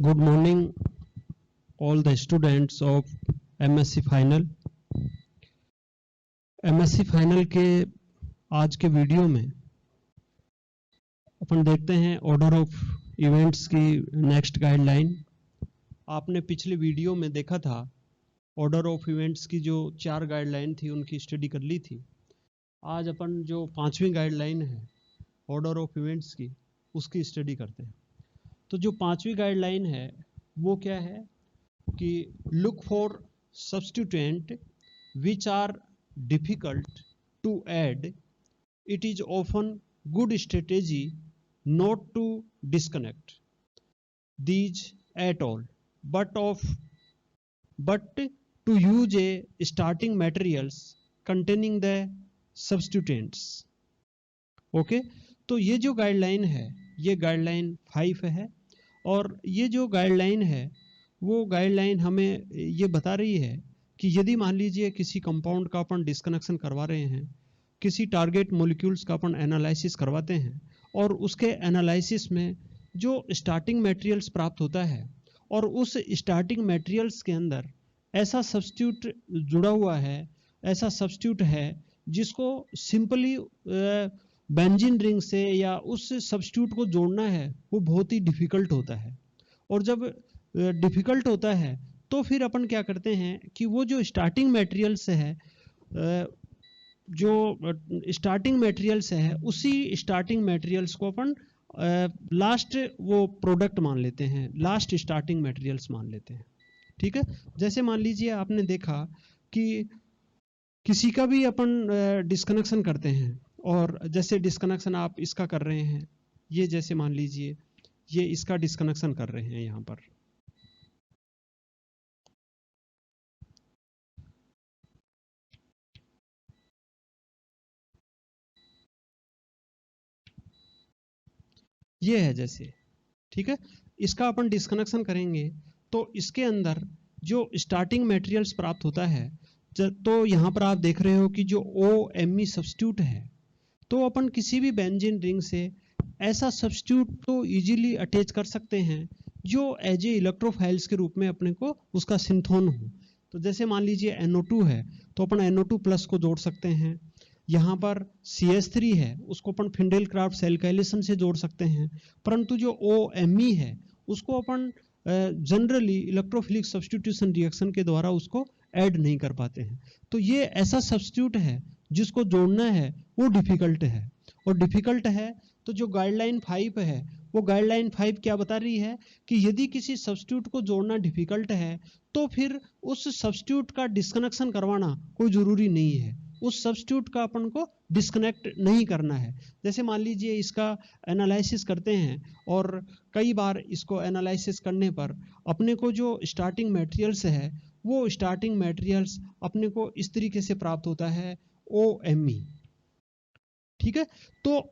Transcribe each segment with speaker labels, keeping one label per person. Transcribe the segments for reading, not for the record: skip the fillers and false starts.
Speaker 1: Good morning, all the students of MSc final. MSc final के आज के video में अपन देखते हैं ऑर्डर ऑफ इवेंट्स की नेक्स्ट गाइडलाइन। आपने पिछले वीडियो में देखा था ऑर्डर ऑफ इवेंट्स की जो 4 गाइडलाइन थी उनकी स्टडी कर ली थी। आज अपन जो 5वीं गाइडलाइन है ऑर्डर ऑफ इवेंट्स की उसकी स्टडी करते हैं। तो जो 5वीं गाइडलाइन है वो क्या है कि look for substituent which are difficult to add, it is often good strategy not to disconnect these at all but to use a starting materials containing the substituents। Okay तो ये जो गाइडलाइन है ये गाइडलाइन 5 है और ये जो guideline है वो गाइडलाइन हमें ये बता रही है कि यदि मान लीजिए किसी कंपाउंड का अपन डिस्कनेक्शन करवा रहे हैं, किसी टारगेट मॉलिक्यूल्स का अपन एनालिसिस करवाते हैं और उसके एनालिसिस में जो स्टार्टिंग मटेरियल्स प्राप्त होता है और उस स्टार्टिंग मटेरियल्स के अंदर ऐसा सब्स्टिट्यूट जुड़ा हुआ है, ऐसा सब्स्टिट्यूट है जिसको सिंपली बेंजीन रिंग से या उस सब्स्टिट्यूट को जोड़ना है वो बहुत ही डिफिकल्ट होता है। और जब डिफिकल्ट होता है तो फिर अपन क्या करते हैं कि वो जो स्टार्टिंग मटेरियल्स है उसी स्टार्टिंग मटेरियल्स को अपन लास्ट वो प्रोडक्ट मान लेते हैं, लास्ट स्टार्टिंग मटेरियल्स मान लेते हैं। ठीक है, जैसे मान लीजिए आपने देखा कि किसी का भी अपन डिस्कनेक्शन करते हैं और जैसे डिस्कनेक्शन आप इसका कर रहे हैं, ये जैसे मान लीजिए ये इसका डिस्कनेक्शन कर रहे हैं यहां पर, ये है जैसे, ठीक है, इसका अपन डिस्कनेक्शन करेंगे तो इसके अंदर जो स्टार्टिंग मटेरियल्स प्राप्त होता है तो यहां पर आप देख रहे हो कि जो OMe सब्स्टिट्यूट है तो अपन किसी भी बेंजीन रिंग से ऐसा सब्स्टिट्यूट तो इजीली अटैच कर सकते हैं जो एज ए इलेक्ट्रोफाइल्स के रूप में अपने को उसका सिंथोन हो। तो जैसे मान लीजिए NO2 है तो अपन NO2 प्लस को जोड़ सकते हैं, यहाँ पर CH3 है उसको अपन फिंडेलक्राफ्ट एल्काइलेशन से जोड़ सकते हैं, परंतु जो OMe है उसको अपन जनरली इलेक्ट्रोफिलिक सब्स्टिट्यूशन रिएक्शन के द्वारा उसको ऐड नहीं कर पाते हैं। तो ये ऐसा सब्स्टिट्यूट है जिसको जोड़ना है वो डिफिकल्ट है, और डिफिकल्ट है तो जो गाइडलाइन 5 है वो गाइडलाइन 5 क्या बता रही है कि यदि किसी सब्स्टिट्यूट को जोड़ना डिफिकल्ट है तो फिर उस सब्स्टिट्यूट का डिस्कनेक्शन करवाना कोई जरूरी नहीं है, उस सब्स्टिट्यूट का अपन को डिस्कनेक्ट नहीं करना है। जैसे मान लीजिए इसका एनालिसिस करते हैं और कई बार इसको एनालिसिस करने पर अपने को जो स्टार्टिंग मटेरियल्स है वो स्टार्टिंग मटेरियल्स अपने को इस तरीके से प्राप्त होता है OMe। ठीक है, तो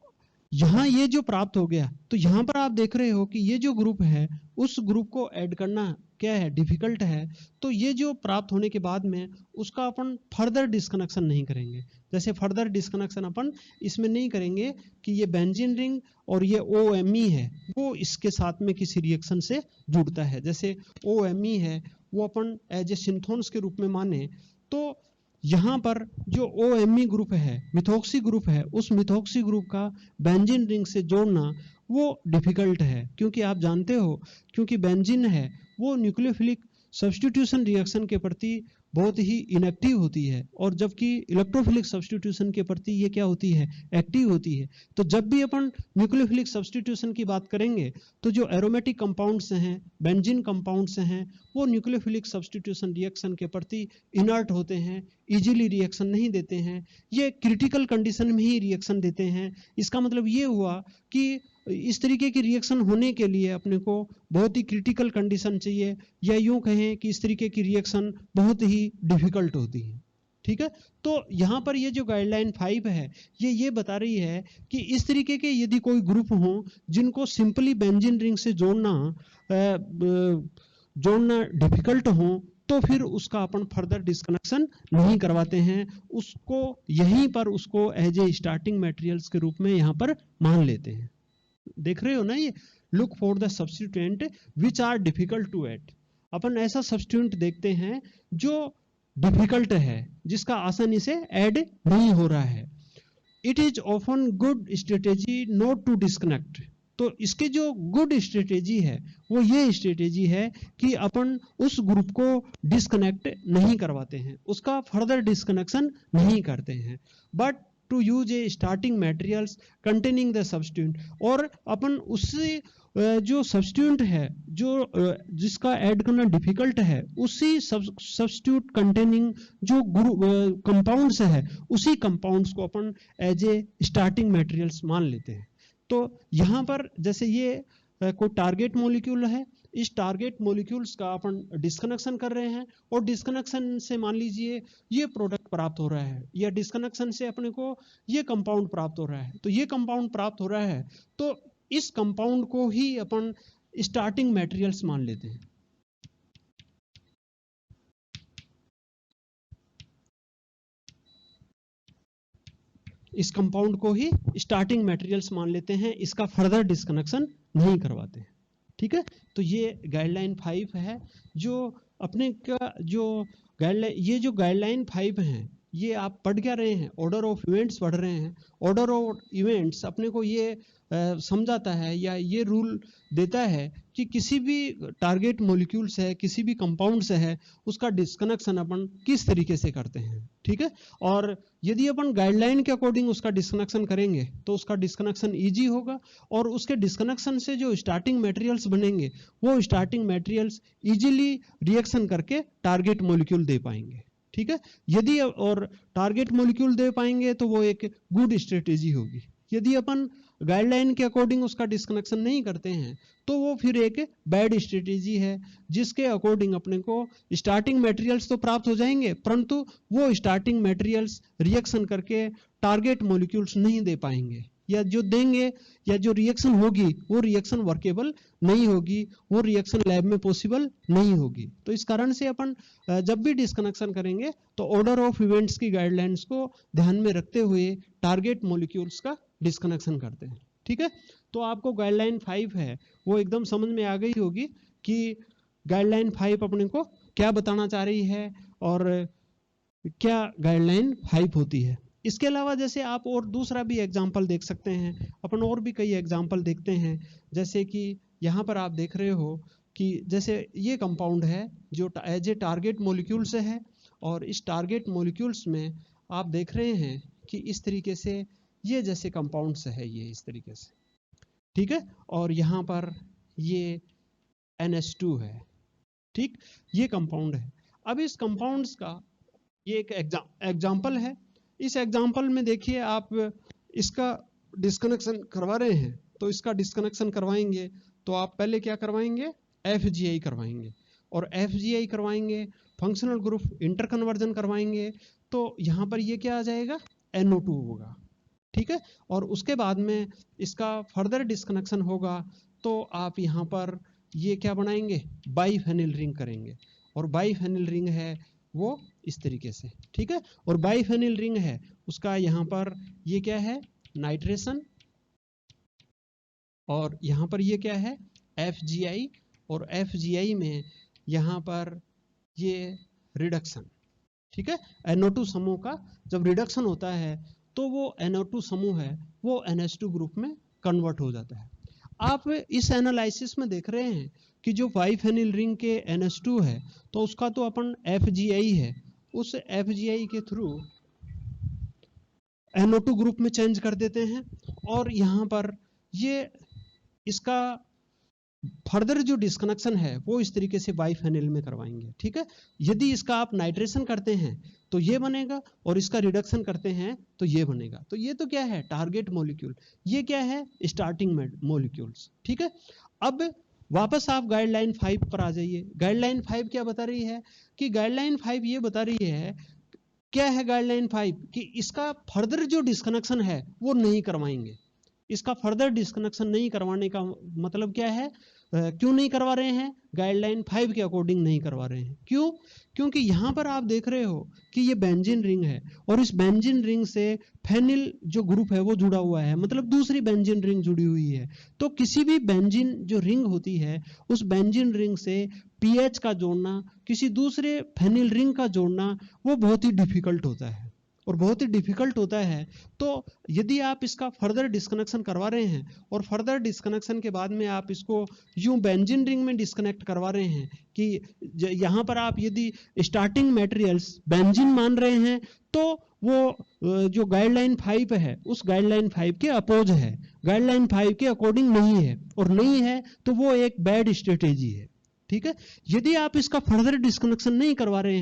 Speaker 1: यहां ये जो प्राप्त हो गया तो यहां पर आप देख रहे हो कि ये जो ग्रुप है उस ग्रुप को ऐड करना क्या है, डिफिकल्ट है। तो ये जो प्राप्त होने के बाद में उसका अपन फर्दर डिस्कनेक्शन नहीं करेंगे। जैसे फर्दर डिस्कनेक्शन अपन इसमें नहीं करेंगे कि ये बेंजीन रिंग और ये OMe है वो इसके साथ में किसी रिएक्शन से जुड़ता है। जैसे OMe है वो अपन एज ए सिंथोन्स के रूप में माने तो यहाँ पर जो OMe ग्रुप है, मिथॉक्सी ग्रुप है, उस मिथॉक्सी ग्रुप का बेंजीन रिंग से जोड़ना वो डिफिकल्ट है, क्योंकि आप जानते हो क्योंकि बेंजीन है वो न्यूक्लियोफिलिक सब्स्टिट्यूशन रिएक्शन के प्रति बहुत ही इनएक्टिव होती है, और जबकि इलेक्ट्रोफिलिक सब्स्टिट्यूशन के प्रति ये क्या होती है, एक्टिव होती है। तो जब भी अपन न्यूक्लियोफिलिक सब्स्टिट्यूशन की बात करेंगे तो जो एरोमेटिक कंपाउंड्स हैं, बेंजीन कंपाउंड्स हैं, वो न्यूक्लियोफिलिक सब्स्टिट्यूशन रिएक्शन के प्रति इनर्ट होते हैं, इजीली रिएक्शन नहीं देते हैं, ये क्रिटिकल कंडीशन में ही रिएक्शन देते हैं। इसका मतलब ये हुआ कि इस तरीके की रिएक्शन होने के लिए अपने को बहुत ही क्रिटिकल कंडीशन चाहिए, या यूं कहें कि इस तरीके की रिएक्शन बहुत ही डिफिकल्ट होती है। ठीक है, तो यहाँ पर ये जो गाइडलाइन 5 है ये बता रही है कि इस तरीके के यदि कोई ग्रुप हो जिनको सिंपली बेंजीन रिंग से जोड़ना डिफिकल्ट हो तो फिर उसका अपन फर्दर डिस्कनेक्शन नहीं करवाते हैं, उसको यहीं पर उसको एज ए स्टार्टिंग मटेरियल्स के रूप में यहाँ पर मान लेते हैं। देख रहे हो ना ये, look for the substituent which are difficult to add. अपन ऐसा सब्स्टिट्यूएंट देखते हैं जो डिफिकल्ट है, जिसका आसानी से ऐड नहीं हो रहा है। It is often good strategy not to disconnect. तो इसके जो गुड स्ट्रेटेजी है वो ये स्ट्रेटेजी है कि अपन उस ग्रुप को डिस्कनेक्ट नहीं करवाते हैं, उसका फर्दर डिस्कनेक्शन नहीं करते हैं, but to use a starting materials containing the substituent. और अपन उससे जो सब्स्टिट्यूएंट है जो जिसका ऐड करना डिफिकल्ट है, उसी सब्स्टिट्यूट कंटेनिंग जो कंपाउंड्स है, उसी कंपाउंड्स को अपन एज ए स्टार्टिंग मटेरियल्स मान लेते हैं। तो यहाँ पर जैसे ये कोई टारगेट मॉलिक्यूल है, इस टारगेट मॉलिक्यूल्स का अपन डिस्कनेक्शन कर रहे हैं, और डिस्कनेक्शन से मान लीजिए ये प्रोडक्ट प्राप्त हो रहा है, या डिस्कनेक्शन से अपने को ये कंपाउंड प्राप्त हो रहा है। तो ये कंपाउंड प्राप्त हो रहा है तो इस कंपाउंड को ही अपन स्टार्टिंग मटेरियल्स मान लेते हैं। इस कंपाउंड को ही स्टार्टिंग मटेरियल्स मान लेते हैं, इसका फर्दर डिस्कनेक्शन नहीं करवाते हैं। ठीक है, तो ये गाइडलाइन 5 है जो अपने का जो गाइडलाइन, ये जो गाइडलाइन 5 हैं ये आप पढ़ क्या रहे हैं, ऑर्डर ऑफ इवेंट्स पढ़ रहे हैं। ऑर्डर ऑफ इवेंट्स अपने को ये समझाता है या ये रूल देता है कि किसी भी टारगेट मॉलिक्यूल से, किसी भी कंपाउंड से है, उसका डिस्कनेक्शन अपन किस तरीके से करते हैं। ठीक है, और यदि अपन गाइडलाइन के अकॉर्डिंग उसका डिस्कनेक्शन करेंगे तो उसका डिस्कनेक्शन इजी होगा, और उसके डिस्कनेक्शन से जो स्टार्टिंग मटेरियल्स बनेंगे वो स्टार्टिंग मटेरियल्स इजीली रिएक्शन करके टारगेट मॉलिक्यूल दे पाएंगे। ठीक है, यदि और टारगेट मॉलिक्यूल दे पाएंगे तो वो एक गुड स्ट्रेटेजी होगी। यदि अपन गाइडलाइन के अकॉर्डिंग उसका डिस्कनेक्शन नहीं करते हैं तो वो फिर एक बैड स्ट्रेटेजी है, जिसके अकॉर्डिंग अपने को स्टार्टिंग मटेरियल्स तो प्राप्त हो जाएंगे परंतु वो स्टार्टिंग मटेरियल्स रिएक्शन करके टारगेट मॉलिक्यूल्स नहीं दे पाएंगे, या जो देंगे या जो रिएक्शन होगी वो रिएक्शन वर्केबल नहीं होगी, वो रिएक्शन लैब में पॉसिबल नहीं होगी। तो इस कारण से अपन जब भी डिस्कनेक्शन करेंगे तो ऑर्डर ऑफ इवेंट्स की गाइडलाइंस को ध्यान में रखते हुए टारगेट मॉलिक्यूल्स का डिस्कनेक्शन करते हैं। ठीक है, तो आपको गाइडलाइन 5 है वो एकदम समझ में आ गई होगी कि गाइडलाइन 5 अपने को क्या बताना चाह रही है और क्या गाइडलाइन 5 होती है। इसके अलावा जैसे आप और दूसरा भी एग्जाम्पल देख सकते हैं, अपन और भी कई एग्जाम्पल देखते हैं। जैसे कि यहाँ पर आप देख रहे हो कि जैसे ये कंपाउंड है जो एज ए टारगेट मॉलिक्यूल से है, और इस टारगेट मॉलिक्यूल्स में आप देख रहे हैं कि इस तरीके से ये जैसे कंपाउंड्स है, ये इस तरीके से। ठीक है, और यहाँ पर ये NH2 है। ठीक, ये कंपाउंड है। अब इस कंपाउंड्स का ये एक एग्जाम्पल है। इस एग्जाम्पल में देखिए आप इसका डिस्कनेक्शन करवा रहे हैं, तो इसका डिस्कनेक्शन करवाएंगे तो आप पहले क्या करवाएंगे, FGI करवाएंगे, और FGI करवाएंगे फंक्शनल ग्रुप इंटरकन्वर्जन करवाएंगे, तो यहाँ पर ये क्या आ जाएगा, NO2 होगा। ठीक है, और उसके बाद में इसका फर्दर डिस्कनेक्शन होगा तो आप यहाँ पर ये क्या बनाएंगे, बाइफेनिल रिंग करेंगे, और बाइफेनिल रिंग है वो इस तरीके से। ठीक है, और बाइफेनिल रिंग है उसका यहाँ पर ये क्या है, नाइट्रेशन, और यहाँ पर ये क्या है, FGI, और FGI में यहाँ पर ये रिडक्शन। ठीक है, NO2 समूह का जब रिडक्शन होता है तो वो NO2 समूह है वो NH2 ग्रुप में कन्वर्ट हो जाता है। आप इस एनालिसिस में देख रहे हैं कि जो बाइफेनिल रिंग के NH2 है तो उसका तो अपन FGI है, उस FGI के थ्रू NO2 ग्रुप में चेंज कर देते हैं, और यहाँ पर ये इसका फर्दर जो डिस्कनेक्शन है वो इस तरीके से बाइफेनिल में करवाएंगे। ठीक है, यदि इसका आप नाइट्रेशन करते हैं तो ये बनेगा, और इसका रिडक्शन करते हैं तो ये बनेगा। तो ये तो क्या है, टारगेट मॉलिक्यूल, ये क्या है, स्टार्टिंग मॉलिक्यूल्स। ठीक है, अब वापस आप गाइडलाइन 5 पर आ जाइए। गाइडलाइन 5 क्या बता रही है कि गाइडलाइन 5 ये बता रही है, क्या है गाइडलाइन 5 कि इसका फर्दर जो डिस्कनेक्शन है वो नहीं करवाएंगे। इसका फर्दर डिस्कनेक्शन नहीं करवाने का मतलब क्या है? क्यों नहीं करवा रहे हैं? गाइडलाइन 5 के अकॉर्डिंग नहीं करवा रहे हैं। क्यों? क्योंकि यहाँ पर आप देख रहे हो कि ये बेंजीन रिंग है और इस बेंजीन रिंग से फेनिल जो ग्रुप है वो जुड़ा हुआ है, मतलब दूसरी बेंजीन रिंग जुड़ी हुई है। तो किसी भी बेंजीन जो रिंग होती है उस बेंजीन रिंग से पीएच का जोड़ना, किसी दूसरे फेनिल रिंग का जोड़ना वो बहुत ही डिफिकल्ट होता है और बहुत ही डिफिकल्ट होता है। तो यदि आप इसका फर्दर डिस्कनेक्शन करवा रहे हैं और फर्दर डिस्कनेक्शन के बाद में आप इसको यूं बेंजीन रिंग में डिस्कनेक्ट करवा रहे हैं कि यहाँ पर आप यदि स्टार्टिंग मटेरियल्स बेंजीन मान रहे हैं तो वो जो गाइडलाइन 5 है उस गाइडलाइन 5 के अपोज है, गाइडलाइन 5 के अकॉर्डिंग नहीं है, और नहीं है तो वो एक बैड स्ट्रेटेजी है। ठीक है, यदि आप इसका फर्दर डिस्कनेक्शन नहीं करवा रहे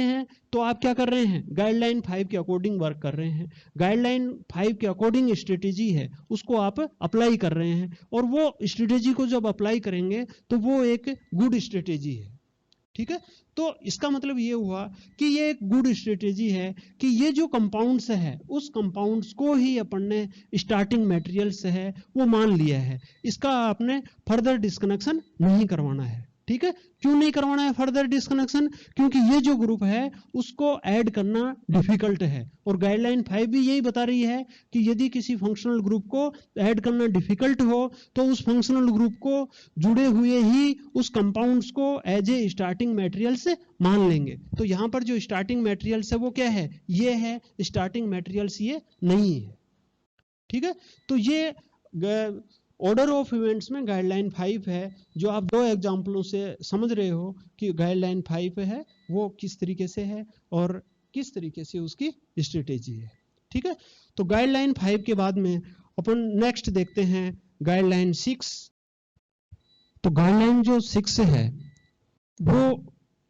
Speaker 1: हैं तो आप क्या कर रहे हैं? गाइडलाइन 5 के अकॉर्डिंग वर्क कर रहे हैं, गाइडलाइन 5 के अकॉर्डिंग स्ट्रेटेजी है उसको आप अप्लाई कर रहे हैं, और वो स्ट्रेटेजी को जब अप्लाई करेंगे तो वो एक गुड स्ट्रेटेजी है। ठीक है, तो इसका मतलब ये हुआ कि ये एक गुड स्ट्रेटेजी है कि ये जो कंपाउंड्स है उस कंपाउंड्स को ही अपन ने स्टार्टिंग मटेरियल्स है वो मान लिया है, इसका आपने फर्दर डिस्कनेक्शन नहीं करवाना है। ठीक है, क्यों नहीं करवाना है फर्दर डिस्कनेक्शन? क्योंकि ये जो ग्रुप है उसको ऐड करना डिफिकल्ट है, और गाइडलाइन 5 भी यही बता रही है कि यदि किसी फंक्शनल ग्रुप को ऐड करना डिफिकल्ट हो तो उस फंक्शनल ग्रुप को जुड़े हुए ही उस कंपाउंड्स को एज ए स्टार्टिंग मटेरियल से मान लेंगे। तो यहां पर जो स्टार्टिंग मटेरियल्स है वो क्या है? ये है स्टार्टिंग मटेरियल्स, ये नहीं है। ठीक है, तो ये ऑर्डर ऑफ इवेंट्स में गाइडलाइन 5 है, जो आप दो एग्जाम्पलों से समझ रहे हो कि गाइडलाइन 5 है वो किस तरीके से है और किस तरीके से उसकी स्ट्रेटेजी है। ठीक है, तो गाइडलाइन 5 के बाद में अपन नेक्स्ट देखते हैं गाइडलाइन 6। तो गाइडलाइन जो 6 है वो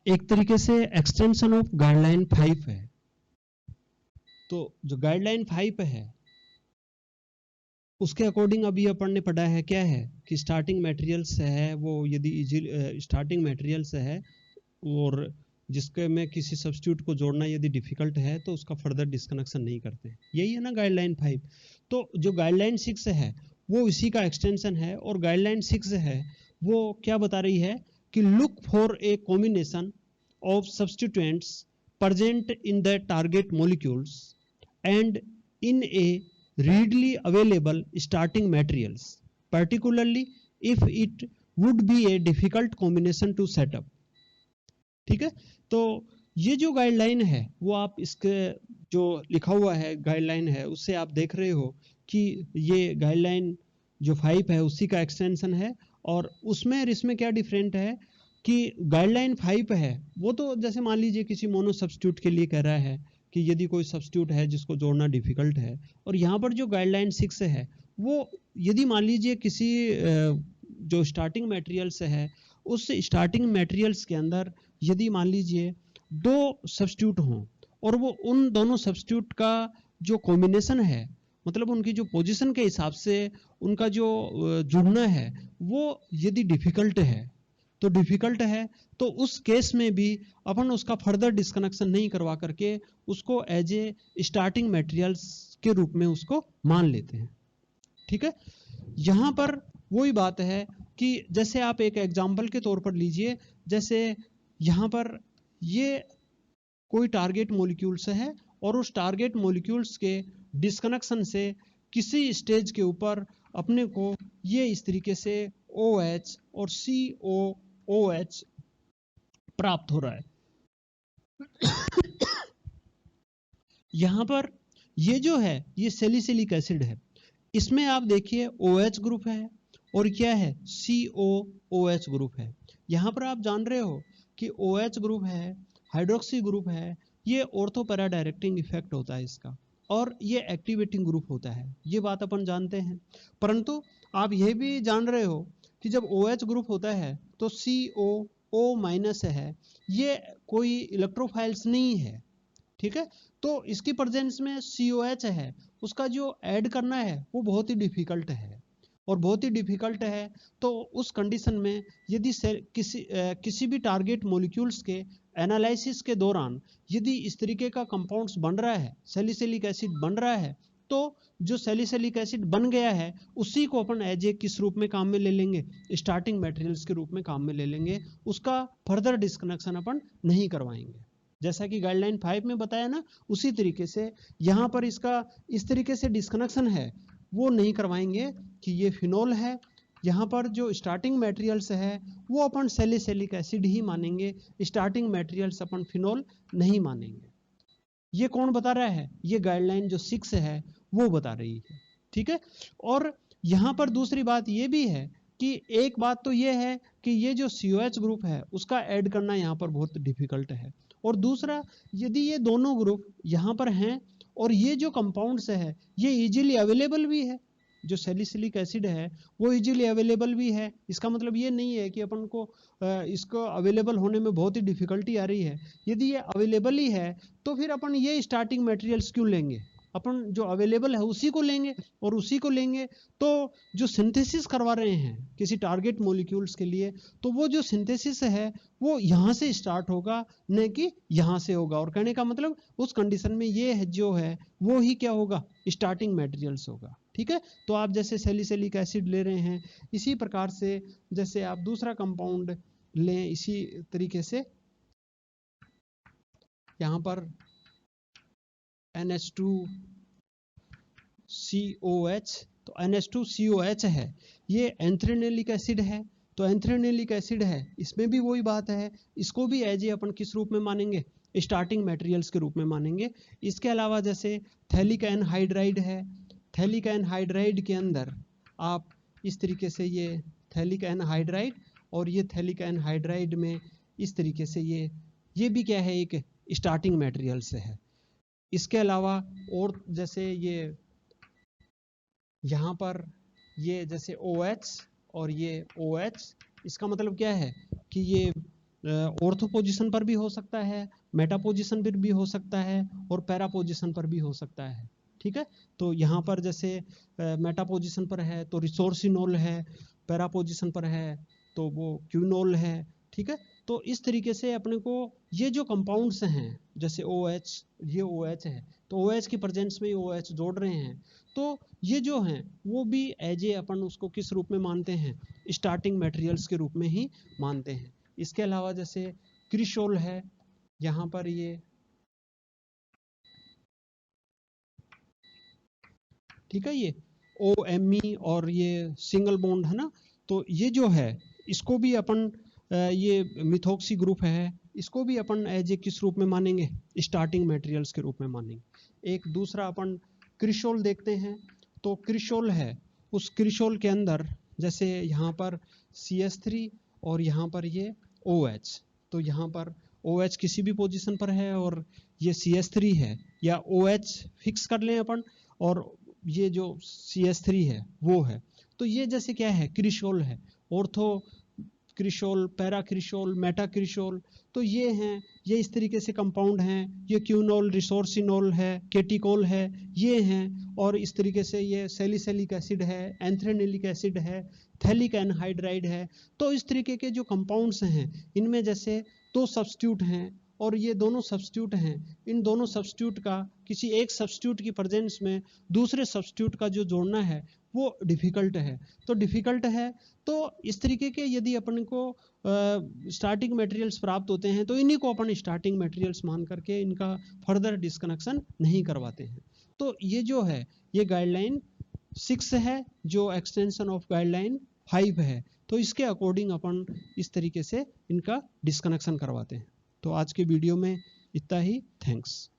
Speaker 1: एक तरीके से एक्सटेंशन ऑफ गाइडलाइन 5 है। तो जो गाइडलाइन 5 है उसके अकॉर्डिंग अभी अपन ने पढ़ा है क्या है कि स्टार्टिंग मटेरियल्स है वो यदि स्टार्टिंग मटेरियल्स है और जिसके में किसी सब्स्टिट्यूट को जोड़ना यदि डिफिकल्ट है तो उसका फर्दर डिस्कनेक्शन नहीं करते। यही है ना गाइडलाइन 5। तो जो गाइडलाइन 6 है वो इसी का एक्सटेंशन है, और गाइडलाइन 6 है वो क्या बता रही है कि look for a combination of substituents present in the target molecules and in a readily available starting materials, particularly if it would be a difficult combination to set up। ठीक है, तो ये जो गाइडलाइन है वो आप इसके जो लिखा हुआ है गाइडलाइन है उससे आप देख रहे हो कि ये गाइडलाइन जो 5 है उसी का एक्सटेंशन है, और उसमें और इसमें क्या डिफरेंट है कि गाइडलाइन 5 है वो तो जैसे मान लीजिए किसी मोनो सब्स्टिट्यूट के लिए कह रहा है कि यदि कोई सब्स्टिट्यूट है जिसको जोड़ना डिफिकल्ट है, और यहाँ पर जो गाइडलाइन 6 है वो यदि मान लीजिए किसी जो स्टार्टिंग मटेरियल्स है उस स्टार्टिंग मटेरियल्स के अंदर यदि मान लीजिए दो सब्स्टिट्यूट हों और वो उन दोनों सब्स्टिट्यूट का जो कॉम्बिनेशन है, मतलब उनकी जो पोजीशन के हिसाब से उनका जो जुड़ना है वो यदि डिफिकल्ट है तो उस केस में भी अपन उसका फर्दर डिस्कनेक्शन नहीं करवा करके उसको एज ए स्टार्टिंग मटेरियल्स के रूप में उसको मान लेते हैं। ठीक है, यहां पर वही बात है कि जैसे आप एक एग्जांपल के तौर पर लीजिए, जैसे यहां पर ये कोई टारगेट मॉलिक्यूल्स है और उस टारगेट मॉलिक्यूल्स के डिस्कनेक्शन से किसी स्टेज के ऊपर अपने को ये इस तरीके से OH और COOH प्राप्त हो रहा है। यहां पर ये जो है ये सैलिसिलिक एसिड है, इसमें आप देखिए OH ग्रुप है और क्या है COOH ग्रुप है। यहां पर आप जान रहे हो कि OH ग्रुप है, हाइड्रोक्सी ग्रुप है, ये ऑर्थो पैरा डायरेक्टिंग इफेक्ट होता है इसका, और ये एक्टिवेटिंग ग्रुप होता है, ये बात अपन जानते हैं। परंतु आप ये भी जान रहे हो कि जब OH ग्रुप होता है तो COO- है, ये कोई इलेक्ट्रोफाइल्स नहीं है। ठीक है, तो इसकी प्रेजेंस में COH है, उसका जो ऐड करना है वो बहुत ही डिफिकल्ट है, और बहुत ही डिफिकल्ट है तो उस कंडीशन में यदि किसी भी टारगेट मॉलिक्यूल्स के एनालिसिस के दौरान यदि इस तरीके का कंपाउंड्स बन रहा है, सैलिसिलिक एसिड बन रहा है, तो जो सैलिसिलिक एसिड बन गया है उसी को अपन एज ए किस रूप में काम में ले लेंगे, स्टार्टिंग मटेरियल्स के रूप में काम में ले लेंगे, उसका फर्दर डिस्कनेक्शन अपन नहीं करवाएंगे। जैसा कि गाइडलाइन 5 में बताया ना, उसी तरीके से यहाँ पर इसका इस तरीके से डिस्कनेक्शन है वो नहीं करवाएंगे कि ये फिनोल है, यहाँ पर जो स्टार्टिंग मटेरियल्स है वो अपन सैलिसिलिक एसिड ही मानेंगे, स्टार्टिंग मटेरियल्स अपन फिनोल नहीं मानेंगे। ये कौन बता रहा है? ये गाइडलाइन जो 6 है वो बता रही है, ठीक है। और यहाँ पर दूसरी बात ये भी है कि एक बात तो ये है कि ये जो COH ग्रुप है उसका ऐड करना यहाँ पर बहुत डिफिकल्ट है, और दूसरा यदि ये दोनों ग्रुप यहाँ पर हैं और ये जो कंपाउंड्स है ये इजीली अवेलेबल भी है, जो सैलिसिलिक एसिड है वो इजीली अवेलेबल भी है, इसका मतलब ये नहीं है कि अपन को इसको अवेलेबल होने में बहुत ही डिफिकल्टी आ रही है। यदि ये अवेलेबल ही है तो फिर अपन ये स्टार्टिंग मटेरियल्स क्यों लेंगे, अपन जो अवेलेबल है उसी को लेंगे, और उसी को लेंगे तो जो सिंथेसिस करवा रहे हैं किसी टारगेट मॉलिक्यूल्स के लिए, तो वो जो सिंथेसिस है वो यहाँ से स्टार्ट होगा न कि यहाँ से होगा, और कहने का मतलब उस कंडीशन में ये है जो है वो ही क्या होगा, स्टार्टिंग मटेरियल्स होगा, ठीक है। तो आप जैसे सैलिसिलिक एसिड ले रहे हैं, इसी प्रकार से जैसे आप दूसरा कंपाउंड लें, इसी तरीके से यहाँ पर NH2COH, तो NH2COH है, ये एंथ्रेनेलिक एसिड है, तो एंथ्रेनेलिक एसिड है, इसमें भी वही बात है, इसको भी एज ए अपन किस रूप में मानेंगे, स्टार्टिंग मटेरियल्स के रूप में मानेंगे। इसके अलावा जैसे थैलिक एनहाइड्राइड है, थैलिक एनहाइड्राइड के अंदर आप इस तरीके से ये थैलिक एनहाइड्राइड, और ये थैलिक एनहाइड्राइड में इस तरीके से ये भी क्या है, एक स्टार्टिंग मटेरियल्स है। इसके अलावा और जैसे ये यहाँ पर ये जैसे OH और ये OH, इसका मतलब क्या है कि ये ऑर्थो पोजीशन पर भी हो सकता है, मेटा पोजीशन पर भी हो सकता है, और पैरा पोजीशन पर भी हो सकता है, ठीक है। तो यहाँ पर जैसे मेटा पोजीशन पर है तो रिसोर्सिनोल है, पैरा पोजीशन पर है तो वो क्यूनोल है, ठीक है। तो इस तरीके से अपने को ये जो कंपाउंड्स हैं जैसे OH, ये OH है तो OH की प्रेजेंस में OH जोड़ रहे हैं, तो ये जो हैं वो भी एज ए अपन उसको किस रूप में मानते हैं, स्टार्टिंग मटेरियल्स के रूप में ही मानते हैं। इसके अलावा जैसे क्रिशोल है, यहाँ पर ये ठीक है, ये OMe और ये सिंगल बॉन्ड है ना, तो ये जो है इसको भी अपन ये मिथॉक्सी ग्रुप है, इसको भी अपन एज ए किस रूप में मानेंगे, स्टार्टिंग मटेरियल्स के रूप में मानेंगे। एक दूसरा अपन क्रिशोल देखते हैं, तो क्रिशोल है, उस क्रिशोल के अंदर जैसे यहाँ पर CH3 और यहाँ पर ये OH, तो यहाँ पर OH किसी भी पोजीशन पर है और ये CH3 है, या OH फिक्स कर लें अपन, और ये जो CH3 है वो है, तो ये जैसे क्या है, क्रिशोल है, ऑर्थो क्रिशोल, पैरा क्रिशोल, मेटा क्रिशोल, तो ये हैं, ये इस तरीके से कंपाउंड हैं, ये क्यूनोल, रिसोर्सिनोल है, केटिकोल है, ये हैं, और इस तरीके से ये सैलिसिलिक एसिड है, एंथ्रेनेलिक एसिड है, थैलिक एनहाइड्राइड है। तो इस तरीके के जो कंपाउंड्स हैं इनमें जैसे 2 सब्स्टिट्यूट हैं और ये दोनों सब्स्टिट्यूट हैं, इन दोनों सब्स्टिट्यूट का किसी एक सब्स्टिट्यूट की प्रेजेंस में दूसरे सब्स्टिट्यूट का जो जोड़ना है वो डिफिकल्ट है, तो डिफिकल्ट है, तो इस तरीके के यदि अपन को स्टार्टिंग मटेरियल्स प्राप्त होते हैं तो इन्हीं को अपन स्टार्टिंग मटेरियल्स मान करके इनका फर्दर डिस्कनेक्शन नहीं करवाते हैं। तो ये जो है ये गाइडलाइन 6 है जो एक्सटेंशन ऑफ गाइडलाइन 5 है, तो इसके अकॉर्डिंग अपन इस तरीके से इनका डिस्कनेक्शन करवाते हैं। तो आज के वीडियो में इतना ही, थैंक्स।